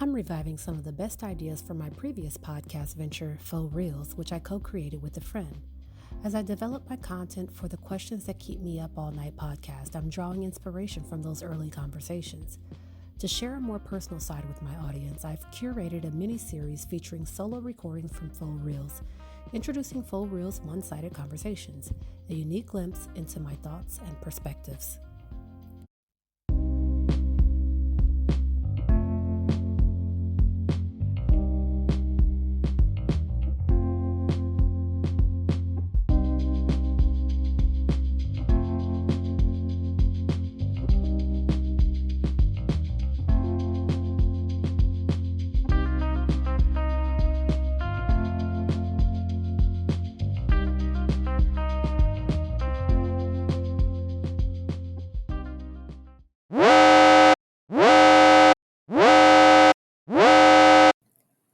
I'm reviving some of the best ideas from my previous podcast venture, Faux Reels, which I co-created with a friend. As I develop my content for the Questions That Keep Me Up All Night podcast, I'm drawing inspiration from those early conversations. To share a more personal side with my audience, I've curated a mini-series featuring solo recordings from Faux Reels, introducing Faux Reels one-sided conversations, a unique glimpse into my thoughts and perspectives.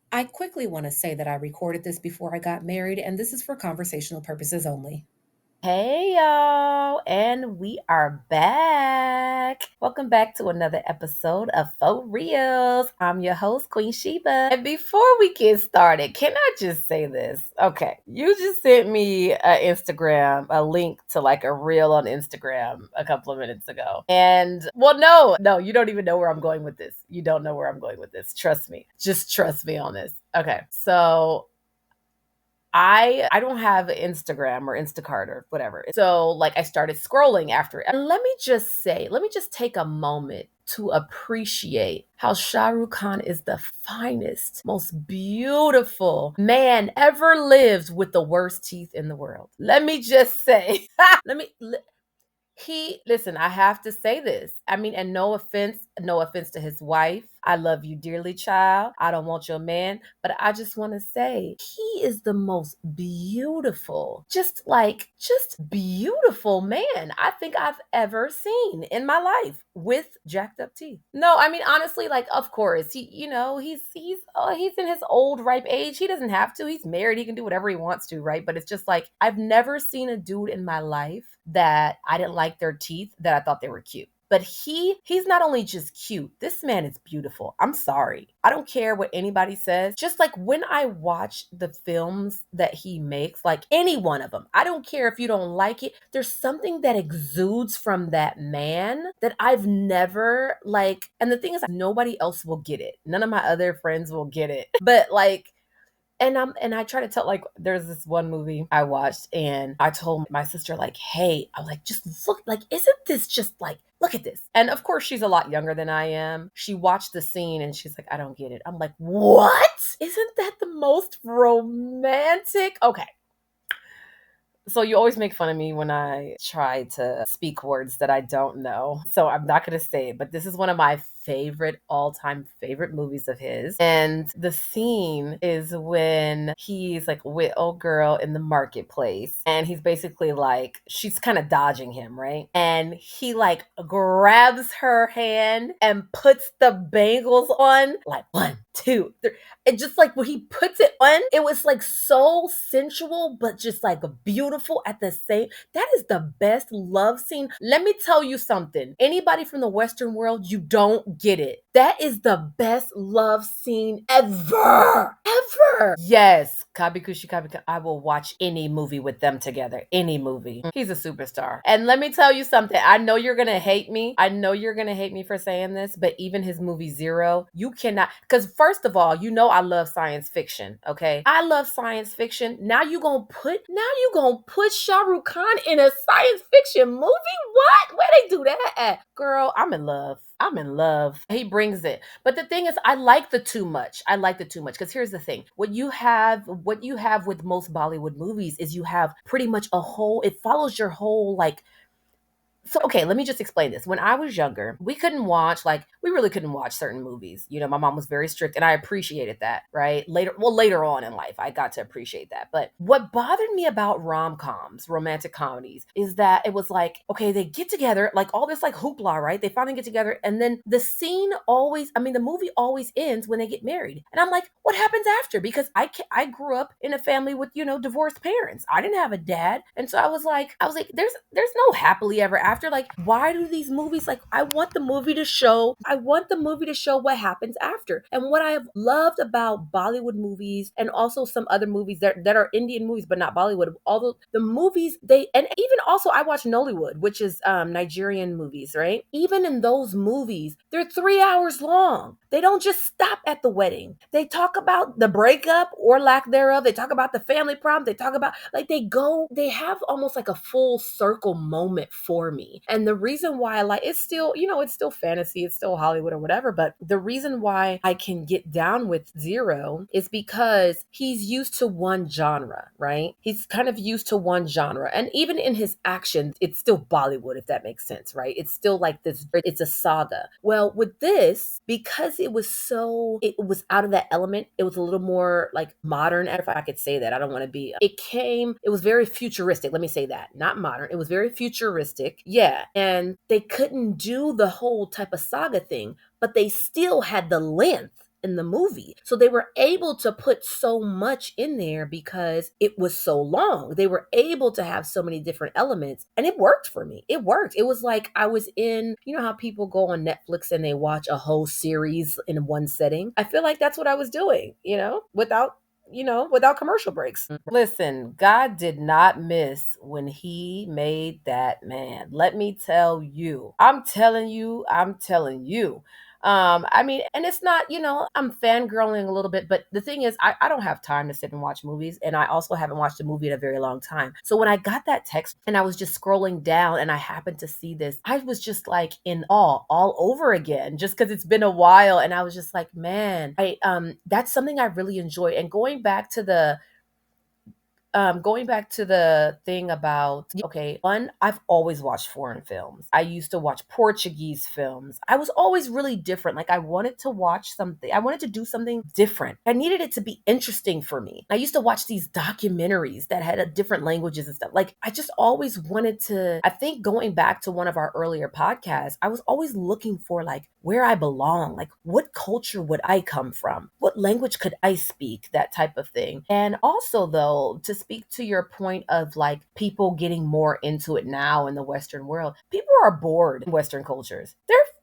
I quickly want to say that I recorded this before I got married, and this is for conversational purposes only. Hey y'all, and we are back. Welcome back to another episode of Faux Reels. I'm your host, Queen Sheba. And before we get started, can I just say this? Okay, you just sent me a link to like a reel on Instagram a couple of minutes ago. And well, no, you don't even know where I'm going with this. You don't know where I'm going with this. Trust me. Just trust me on this. Okay, so I don't have Instagram or Instacart or whatever. So like I started scrolling after it. And let me just take a moment to appreciate how Shah Rukh Khan is the finest, most beautiful man ever lived with the worst teeth in the world. Let me just say, listen, I have to say this. I mean, and no offense to his wife. I love you dearly, child. I don't want your man, but I just want to say he is the most beautiful, just beautiful man I think I've ever seen in my life with jacked up teeth. No, I mean honestly, like of course he's in his old ripe age. He doesn't have to. He's married. He can do whatever he wants to, right? But it's just like I've never seen a dude in my life that I didn't like their teeth, that I thought they were cute. But he's not only just cute, this man is beautiful. I'm sorry. I don't care what anybody says. Just like when I watch the films that he makes, like any one of them, I don't care if you don't like it. There's something that exudes from that man that I've never like. And the thing is, nobody else will get it. None of my other friends will get it. But like, and I try to tell, like there's this one movie I watched and I told my sister like, hey, I was like, just look, like isn't this just like, look at this. And of course she's a lot younger than I am. She watched the scene and she's like, I don't get it. I'm like, what? Isn't that the most romantic? Okay. So you always make fun of me when I try to speak words that I don't know. So I'm not going to say it, but this is one of my all-time favorite movies of his. And the scene is when he's like with old girl in the marketplace and he's basically like, she's kind of dodging him, right? And he like grabs her hand and puts the bangles on, like 1, 2, 3. And just like when he puts it on, it was like so sensual, but just like beautiful at the same. That is the best love scene. Let me tell you something. Anybody from the Western world, you don't get it. That is the best love scene ever. Ever. Yes. Kabikushi Kabika. I will watch any movie with them together. Any movie. He's a superstar. And let me tell you something. I know you're going to hate me. I know you're going to hate me for saying this, but even his movie Zero, you cannot, because first of all, you know I love science fiction, okay? I love science fiction. Now you gonna put Shah Rukh Khan in a science fiction movie? What? Where they do that at? Girl, I'm in love. I'm in love. He brings it. But the thing is, I like the too much. Because here's the thing. What you have with most Bollywood movies is you have pretty much it follows your whole like. So, okay, let me just explain this. When I was younger, we really couldn't watch certain movies. You know, my mom was very strict and I appreciated that, right? Later on in life, I got to appreciate that. But what bothered me about rom-coms, romantic comedies, is that it was like, okay, they get together, like all this like hoopla, right? They finally get together and then the movie always ends when they get married. And I'm like, what happens after? Because I grew up in a family with, divorced parents. I didn't have a dad. And so I was like, there's no happily ever after. after. Like, why do these movies, like, I want the movie to show what happens after. And what I have loved about Bollywood movies and also some other movies that are Indian movies but not Bollywood, although the movies they and even also I watch Nollywood, which is Nigerian movies, right? Even in those movies, they're 3 hours long. They don't just stop at the wedding. They talk about the breakup or lack thereof. They talk about the family problem. They talk about, like, they have almost like a full circle moment for me. And the reason why I like it's still, it's still fantasy, it's still Hollywood or whatever, but the reason why I can get down with Zero is because he's used to one genre, right? He's kind of used to one genre. And even in his actions, it's still Bollywood, if that makes sense, right? It's still like this, it's a saga. Well, with this, because it was out of that element, it was a little more like modern, if I could say that. I don't want to be, it was very futuristic. Let me say that. Not modern. It was very futuristic. Yeah. And they couldn't do the whole type of saga thing, but they still had the length in the movie. So they were able to put so much in there because it was so long. They were able to have so many different elements and it worked for me. It worked. It was like I was in, how people go on Netflix and they watch a whole series in one setting. I feel like that's what I was doing, without commercial breaks. Listen, God did not miss when he made that man. Let me tell you. I'm telling you, I'm telling you. I mean, and it's not, I'm fangirling a little bit, but the thing is, I don't have time to sit and watch movies. And I also haven't watched a movie in a very long time. So when I got that text and I was just scrolling down and I happened to see this, I was just like in awe all over again, just because it's been a while. And I was just like, man, that's something I really enjoy. And going back to the thing about, okay, one, I've always watched foreign films. I used to watch Portuguese films. I was always really different. Like, I wanted to watch something, I wanted to do something different. I needed it to be interesting for me. I used to watch these documentaries that had different languages and stuff. Like, I just always wanted to, I think going back to one of our earlier podcasts, I was always looking for like where I belong, like what culture would I come from? What language could I speak? That type of thing. And also, though, to speak to your point of like people getting more into it now in the Western world, people are bored in Western cultures.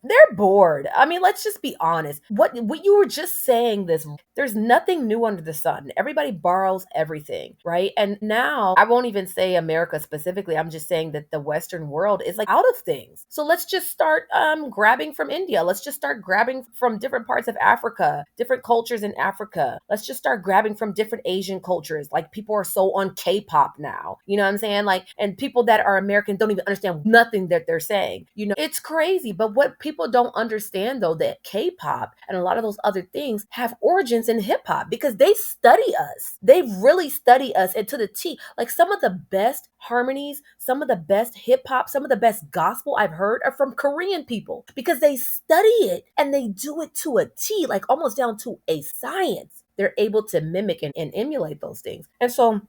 They're bored. I mean, let's just be honest. What you were just saying this, there's nothing new under the sun. Everybody borrows everything, right? And now I won't even say America specifically. I'm just saying that the Western world is like out of things. So let's just start grabbing from India. Let's just start grabbing from different parts of Africa, different cultures in Africa. Let's just start grabbing from different Asian cultures. Like, people are so on K-pop now. You know what I'm saying? Like, and people that are American don't even understand nothing that they're saying. It's crazy. But what people don't understand, though, that K-pop and a lot of those other things have origins in hip hop, because they study us. They really study us, and to the T. Like, some of the best harmonies, some of the best hip hop, some of the best gospel I've heard are from Korean people, because they study it and they do it to a T, like almost down to a science. They're able to mimic and emulate those things. And so,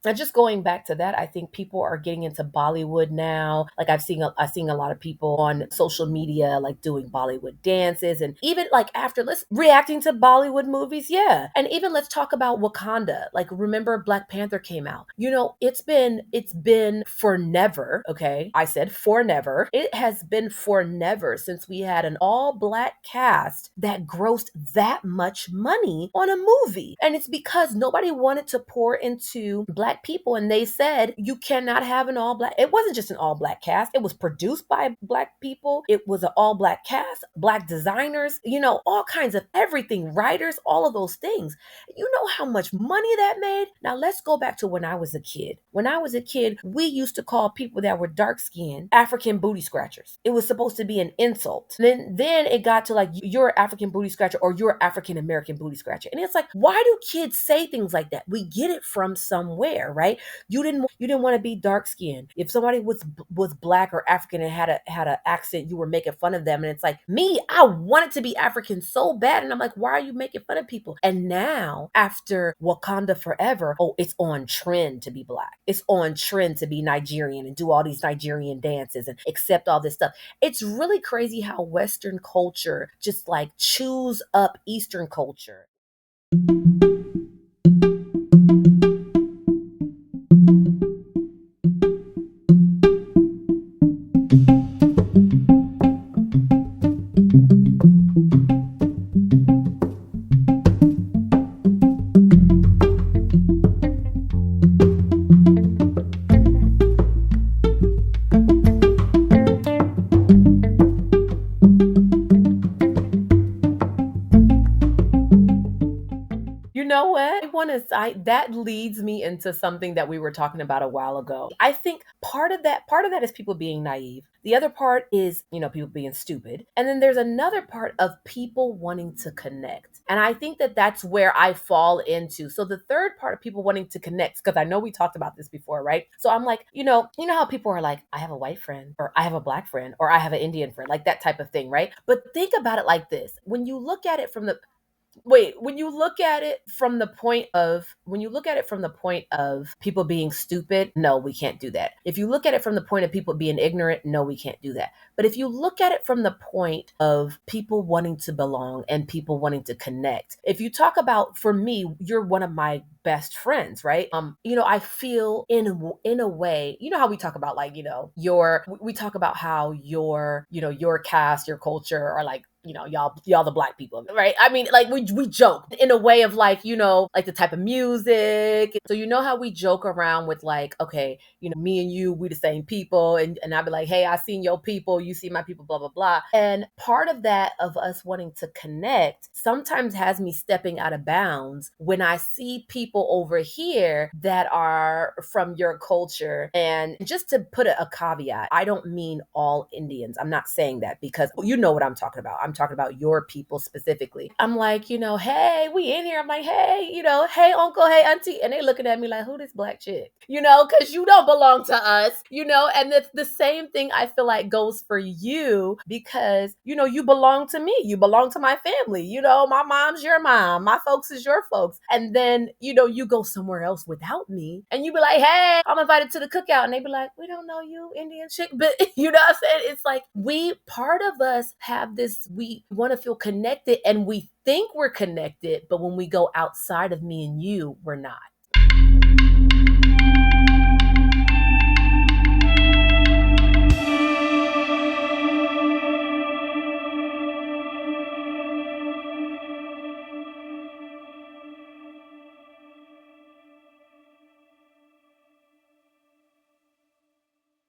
and just going back to that, I think people are getting into Bollywood now. Like, I've seen a lot of people on social media like doing Bollywood dances, and even like after let's reacting to Bollywood movies. Yeah. And even let's talk about Wakanda. Like, remember Black Panther came out. It's been for never, okay? I said for never. It has been for never since we had an all black cast that grossed that much money on a movie. And it's because nobody wanted to pour into black people, and they said you cannot have an all black. It wasn't just an all black cast. It was produced by black people. It was an all black cast, black designers, all kinds of everything, writers, all of those things. You know how much money that made? Now let's go back to when I was a kid. When I was a kid, we used to call people that were dark skinned African booty scratchers. It was supposed to be an insult. Then it got to like, you're an African booty scratcher, or you're African American booty scratcher. And it's like, why do kids say things like that? We get it from somewhere, right? You didn't want to be dark skinned. If somebody was black or African and had an accent, you were making fun of them. And it's like, me, I wanted to be African so bad. And I'm like, why are you making fun of people? And now, after Wakanda Forever, oh, it's on trend to be black. It's on trend to be Nigerian and do all these Nigerian dances and accept all this stuff. It's really crazy how Western culture just like chews up Eastern culture. want to say that leads me into something that we were talking about a while ago. I think part of that is people being naive. The other part is, people being stupid. And then there's another part of people wanting to connect. And I think that that's where I fall into. So the third part of people wanting to connect, because I know we talked about this before, right? So I'm like, you know how people are like, I have a white friend, or I have a black friend, or I have an Indian friend, like that type of thing, right? But think about it like this. When you look at it from the point of people being stupid, no, we can't do that. If you look at it from the point of people being ignorant, no, we can't do that. But if you look at it from the point of people wanting to belong and people wanting to connect, if you talk about, for me, you're one of my best friends, right? I feel in a way, how we talk about, like, we talk about how your caste, your culture are like, y'all the black people, right? I mean, like, we joke in a way of, like, like the type of music. So how we joke around with, like, okay, me and you, we the same people, and I'd be like, hey, I seen your people, you see my people, blah blah blah. And part of that, of us wanting to connect, sometimes has me stepping out of bounds when I see people over here that are from your culture. And just to put a caveat, I don't mean all Indians. I'm not saying that, because you know what I'm talking about. I'm talking about your people specifically. I'm like, hey, we in here. I'm like, hey, hey, uncle, hey, auntie. And they looking at me like, who this black chick? Because you don't belong to us, and the same thing I feel like goes for you, because, you belong to me. You belong to my family. My mom's your mom. My folks is your folks. And then, you go somewhere else without me and you be like, hey, I'm invited to the cookout. And they be like, we don't know you, Indian chick. But you know what I'm saying? It's like, part of us have this, we want to feel connected, and we think we're connected, but when we go outside of me and you, we're not.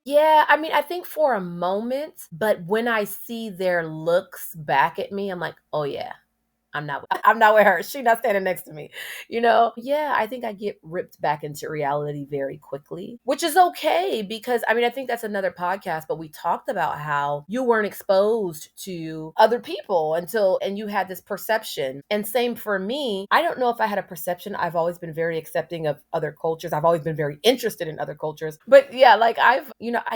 Yeah, I mean, I think for a moment, but when I see their looks back at me, I'm like, oh yeah, I'm not with her. She not standing next to me. Yeah, I think I get ripped back into reality very quickly, which is okay, because I mean, I think that's another podcast, but we talked about how you weren't exposed to other people and you had this perception. And same for me. I don't know if I had a perception. I've always been very accepting of other cultures. I've always been very interested in other cultures. But yeah, like, I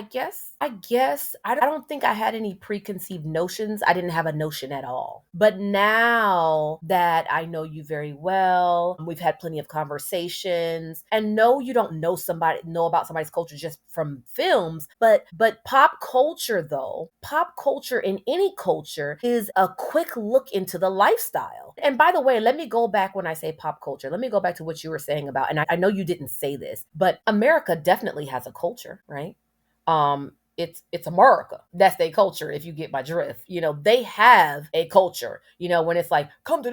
guess I don't think I had any preconceived notions. I didn't have a notion at all. But now that I know you very well, we've had plenty of conversations, and no, you don't know about somebody's culture just from films, but pop culture in any culture is a quick look into the lifestyle. And by the way, let me go back. When I say pop culture, let me go back to what you were saying about, and I know you didn't say this, but America definitely has a culture, right? It's America. That's their culture, if you get my drift. They have a culture, when it's like, come to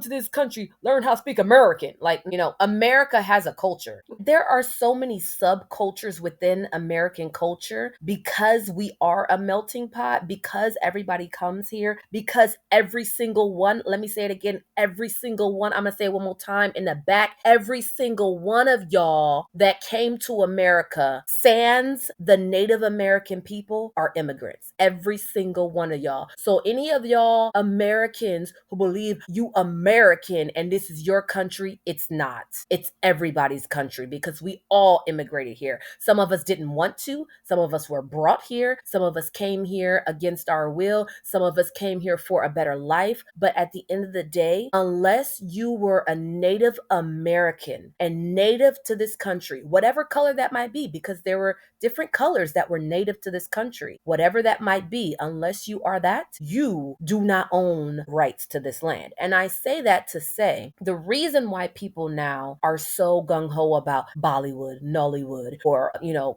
this country, learn how to speak American. Like, America has a culture. There are so many subcultures within American culture, because we are a melting pot, because everybody comes here, because every single one, let me say it again, every single one, I'm gonna say it one more time in the back, every single one of y'all that came to America, sans the Native American people, are immigrants. Every single one of y'all. So any of y'all Americans who believe you American and this is your country, it's not. It's everybody's country, because we all immigrated here. Some of us didn't want to. Some of us were brought here. Some of us came here against our will. Some of us came here for a better life. But at the end of the day, unless you were a Native American and native to this country, whatever color that might be, because there were different colors that were native to this country, whatever that might be, unless you are that, you do not own rights to this land. And I say that to say, the reason why people now are so gung-ho about Bollywood, Nollywood, or,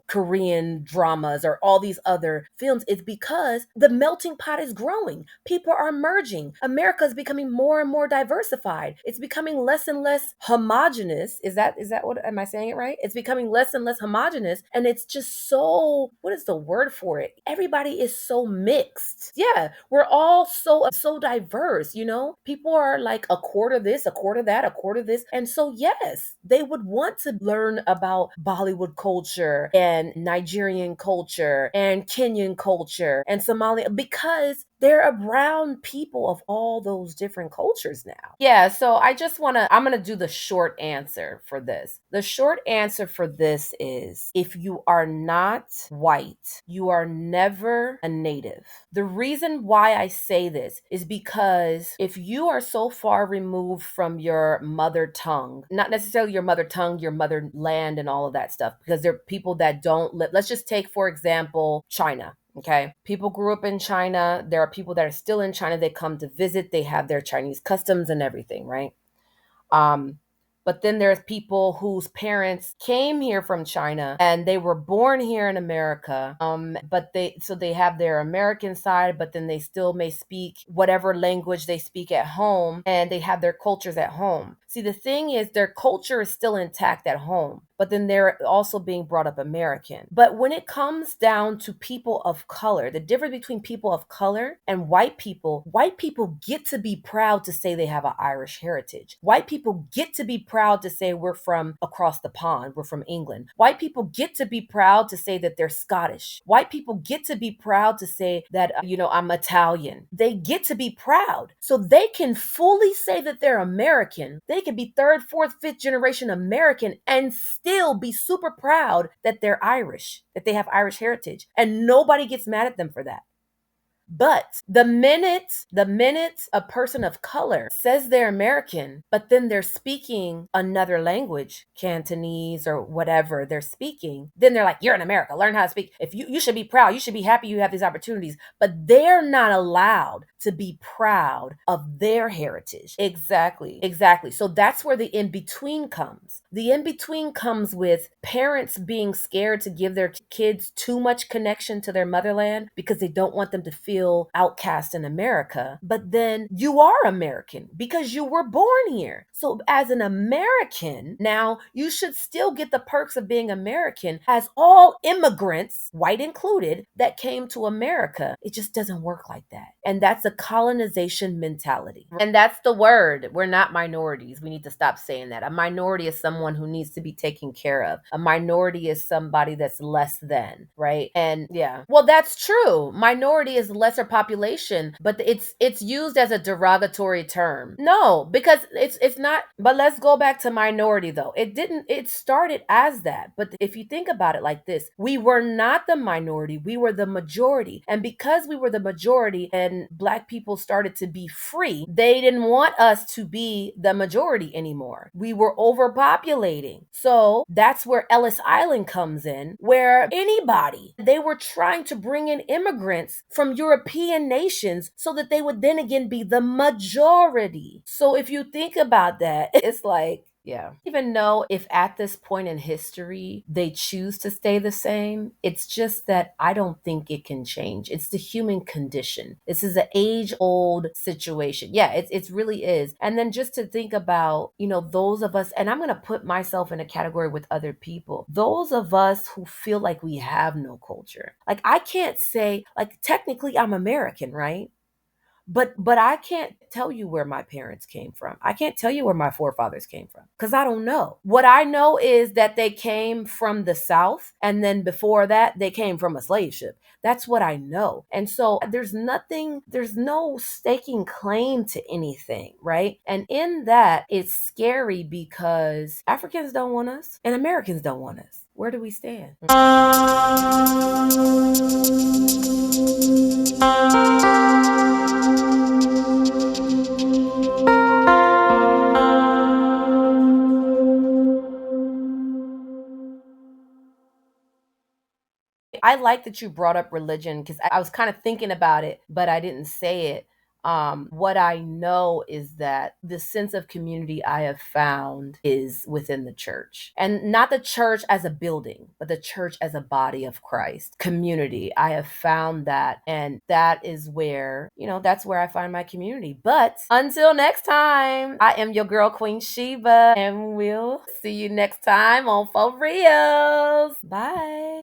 Korean dramas, or all these other films, is because the melting pot is growing. People are merging. America is becoming more and more diversified. It's becoming less and less homogenous. Is that what, am I saying it right? It's becoming less and less homogenous. And it's just so, the word for it? Everybody is so mixed. Yeah, we're all so diverse, you know? People are like a quarter this, a quarter that, a quarter this. And so yes, they would want to learn about Bollywood culture and Nigerian culture and Kenyan culture and Somali because they're around people of all those different cultures now. Yeah, so I'm going to do the short answer for this. The short answer for this is if you are not white, you are never a native. The reason why I say this is because if you are so far removed from your mother tongue, not necessarily your mother tongue, your motherland and all of that stuff, because there are people that don't live. Let's just take, for example, China. Okay. People grew up in China. There are people that are still in China. They come to visit. They have their Chinese customs and everything, right? Um, but then there's people whose parents came here from China and they were born here in America. But they have their American side, but then they still may speak whatever language they speak at home and they have their cultures at home. See, the thing is their culture is still intact at home, but then they're also being brought up American. But when it comes down to people of color, the difference between people of color and white people get to be proud to say they have an Irish heritage. White people get to be proud to say we're from across the pond, we're from England. White people get to be proud to say that they're Scottish. White people get to be proud to say that, I'm Italian. They get to be proud. So they can fully say that they're American. They can be third, fourth, fifth generation American and still be super proud that they're Irish, that they have Irish heritage. And nobody gets mad at them for that. But the minute a person of color says they're American, but then they're speaking another language, Cantonese or whatever they're speaking, then they're like, you're in America, learn how to speak. If you should be proud, you should be happy you have these opportunities. But they're not allowed to be proud of their heritage. Exactly. Exactly. So that's where the in-between comes. The in-between comes with parents being scared to give their kids too much connection to their motherland because they don't want them to feel outcast in America. But then you are American because you were born here. So as an American, now you should still get the perks of being American as all immigrants, white included, that came to America. It just doesn't work like that. And that's a colonization mentality. And that's the word. We're not minorities. We need to stop saying that. A minority is someone who needs to be taken care of. A minority is somebody that's less than, right? And yeah. Well, that's true. Minority is lesser population, but it's used as a derogatory term. No, because it's not. But let's go back to minority though. It started as that. But if you think about it like this, we were not the minority, we were the majority. And because we were the majority and Black people started to be free, they didn't want us to be the majority anymore. We were overpopulating. So that's where Ellis Island comes in, where they were trying to bring in immigrants from European nations so that they would then again be the majority. So if you think about that, it's like, yeah. Even know if at this point in history they choose to stay the same, it's just that I don't think it can change. It's the human condition. This is an age-old situation. Yeah, it really is. And then just to think about, those of us, and I'm going to put myself in a category with other people, those of us who feel like we have no culture. Like I can't say, like technically I'm American, right? But I can't tell you where my parents came from. I can't tell you where my forefathers came from because I don't know. What I know is that they came from the South, and then before that, they came from a slave ship. That's what I know. And so there's no staking claim to anything, right? And in that, it's scary because Africans don't want us and Americans don't want us. Where do we stand? I like that you brought up religion because I was kind of thinking about it, but I didn't say it. What I know is that the sense of community I have found is within the church, and not the church as a building, but the church as a body of Christ. Community. I have found that, and that is where, that's where I find my community. But until next time, I am your girl, Queen Sheba, and we'll see you next time on Faux Reels. Bye.